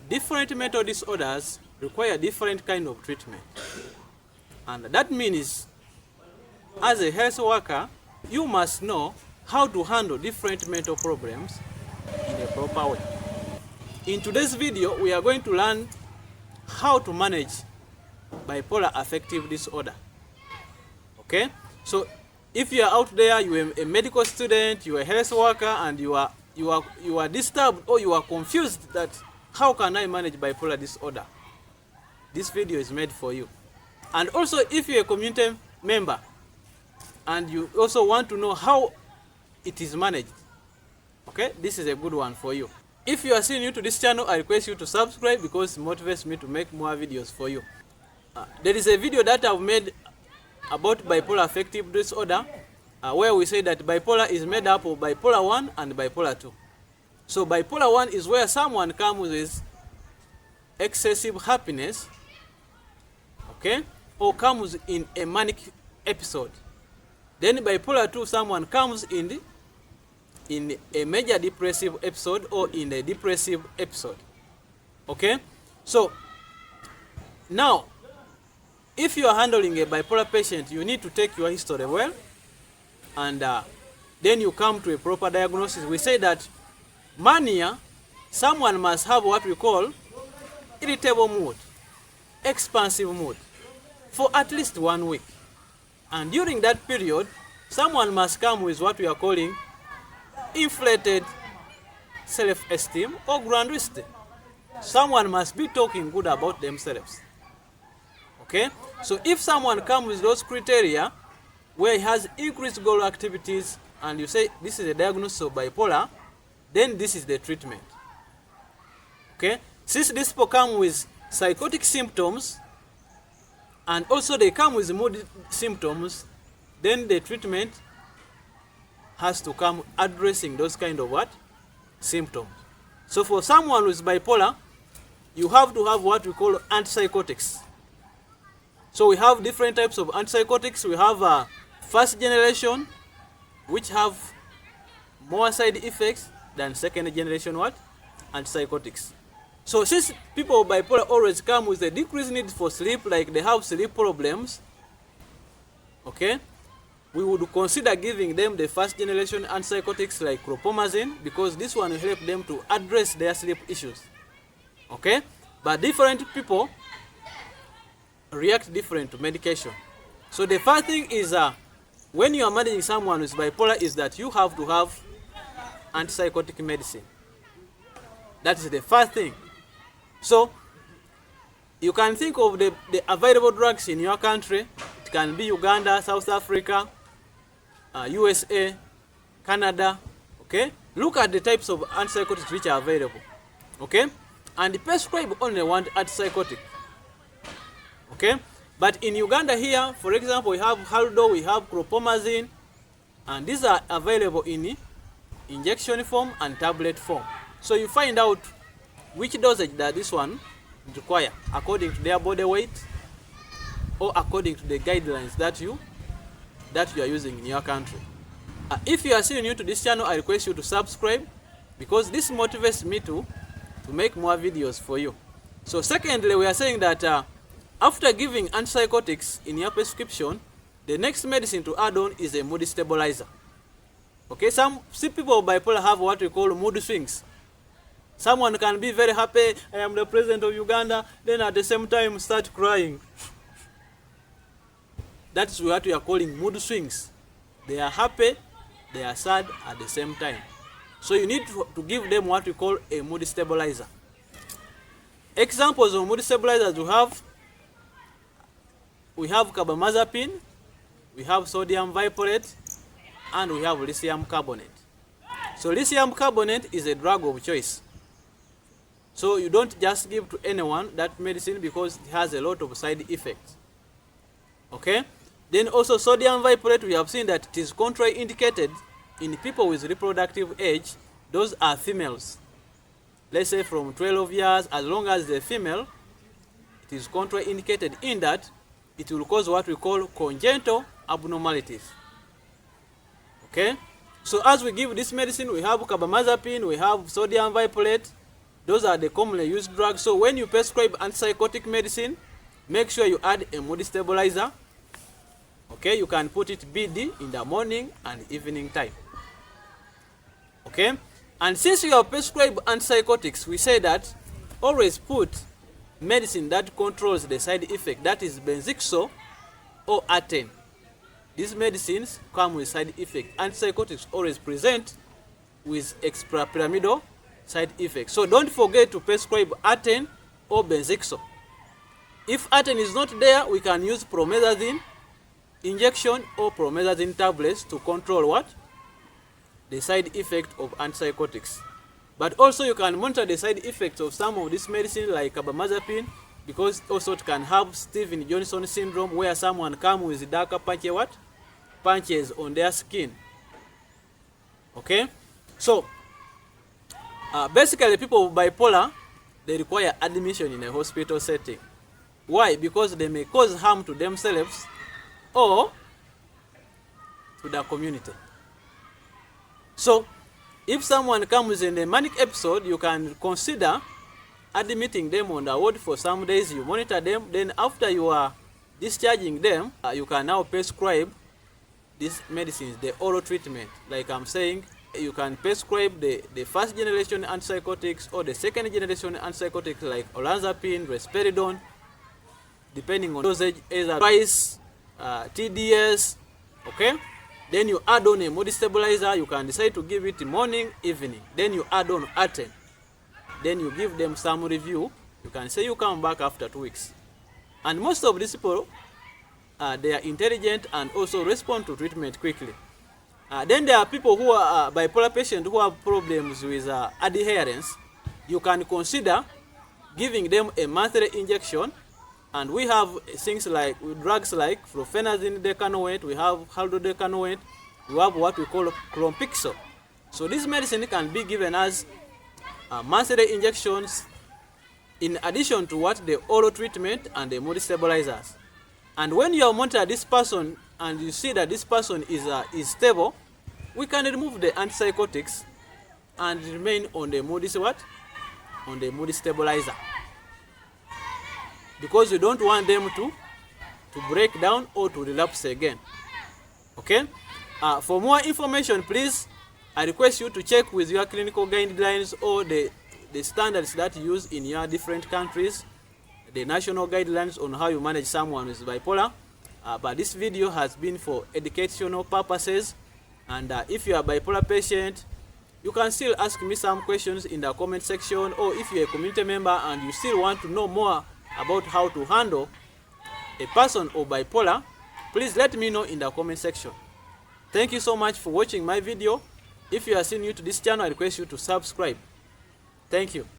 Different mental disorders require different kind of treatment. And that means, as a health worker, you must know how to handle different mental problems in a proper way. In today's video, we are going to learn how to manage bipolar affective disorder. Okay? So if you are out there, you are a medical student, you are a health worker, and you are disturbed or you are confused that how can I manage bipolar disorder? This video is made for you. And also, if you're a community member and you also want to know how it is managed, okay, this is a good one for you. If you are still new to this channel, I request you to subscribe because it motivates me to make more videos for you. There is a video that I've made about bipolar affective disorder where we say that bipolar is made up of bipolar 1 and bipolar 2. So bipolar 1 is where someone comes with excessive happiness, okay, or comes in a manic episode. Then bipolar 2, someone comes in a major depressive episode or in a depressive episode. Okay? So now, if you are handling a bipolar patient, you need to take your history well, and then you come to a proper diagnosis. We say that mania, someone must have what we call irritable mood, expansive mood, for at least 1 week. And during that period, someone must come with what we are calling inflated self-esteem or grandiosity. Someone must be talking good about themselves. Okay? So if someone comes with those criteria where he has increased goal activities and you say this is a diagnosis of bipolar, then this is the treatment. Okay? Since these people come with psychotic symptoms and also they come with mood symptoms, then the treatment has to come addressing those kind of what? Symptoms. So for someone with bipolar, you have to have what we call antipsychotics. So we have different types of antipsychotics. We have first generation, which have more side effects than second generation what? Antipsychotics. So since people with bipolar always come with a decreased need for sleep, like they have sleep problems, okay, we would consider giving them the first generation antipsychotics like Promethazine, because this one will help them to address their sleep issues. Okay? But different people react different to medication. So the first thing is when you are managing someone with bipolar is that you have to have antipsychotic medicine. That is the first thing. So you can think of the available drugs in your country. It can be Uganda, South Africa, USA, Canada. Okay? Look at the types of antipsychotics which are available. Okay? And prescribe only one antipsychotic. Okay? But in Uganda here, for example, we have Haldo, we have Promethazine, and these are available in injection form and tablet form. So you find out which dosage that this one require according to their body weight or according to the guidelines that you are using in your country. If you are still new to this channel, I request you to subscribe because this motivates me to make more videos for you. So secondly, we are saying that after giving antipsychotics in your prescription, the next medicine to add on is a mood stabilizer. Okay, some people with bipolar have what we call mood swings. Someone can be very happy, I am the president of Uganda, then at the same time start crying. That's what we are calling mood swings. They are happy, they are sad at the same time. So you need to give them what we call a mood stabilizer. Examples of mood stabilizers we have carbamazepine, we have sodium valproate, and we have lithium carbonate. So lithium carbonate is a drug of choice. So you don't just give to anyone that medicine because it has a lot of side effects. Okay? Then also sodium valproate, we have seen that it is contraindicated in people with reproductive age. Those are females. Let's say from 12 years, as long as they're female, it is contraindicated in that it will cause what we call congenital abnormalities. Okay? So as we give this medicine, we have carbamazepine, we have sodium valproate, Those are the commonly used drugs. So when you prescribe antipsychotic medicine, make sure you add a mood stabilizer. Okay, you can put it BD in the morning and evening time. Okay, and since you have prescribed antipsychotics, we say that always put medicine that controls the side effect, that is Benzixol or Artane. These medicines come with side effect. Antipsychotics always present with extrapyramidal side effects. So don't forget to prescribe Artane or Benzixol. If Artane is not there, we can use Promethazine injection or Promethazine tablets to control what? The side effect of antipsychotics. But also you can monitor the side effects of some of this medicine like carbamazepine, because also it can have Stephen Johnson syndrome, where someone comes with darker punches on their skin. Okay, so basically people with bipolar, they require admission in a hospital setting. Why? Because they may cause harm to themselves or to the community. So if someone comes in a manic episode, you can consider admitting them on the ward for some days. You monitor them, then after you are discharging them, you can now prescribe these medicines, the oral treatment. Like I'm saying, you can prescribe the first generation antipsychotics or the second generation antipsychotics like olanzapine, risperidone, depending on dosage, either twice, TDS. Okay, then you add on a mood stabilizer. You can decide to give it morning, evening. Then you add on Artane. Then you give them some review. You can say you come back after 2 weeks. And most of these people, they are intelligent and also respond to treatment quickly. Then there are people who are bipolar patients who have problems with adherence. You can consider giving them a monthly injection. And we have things like drugs like fluphenazine decanoate, we have haldodecanoate, we have what we call clompixol. So this medicine can be given as monthly injections in addition to what the oral treatment and the mood stabilizers. And when you monitor this person and you see that this person is stable, we can remove the antipsychotics and remain on the mood on the mood stabilizer, because you don't want them to break down or to relapse again. Okay, for more information, please, I request you to check with your clinical guidelines or the standards that you use in your different countries, the national guidelines on how you manage someone with bipolar. But this video has been for educational purposes, and if you are a bipolar patient, you can still ask me some questions in the comment section, or if you're a community member and you still want to know more about how to handle a person of bipolar, please let me know in the comment section. Thank you so much for watching my video. If you are still new to this channel, I request you to subscribe. Thank you.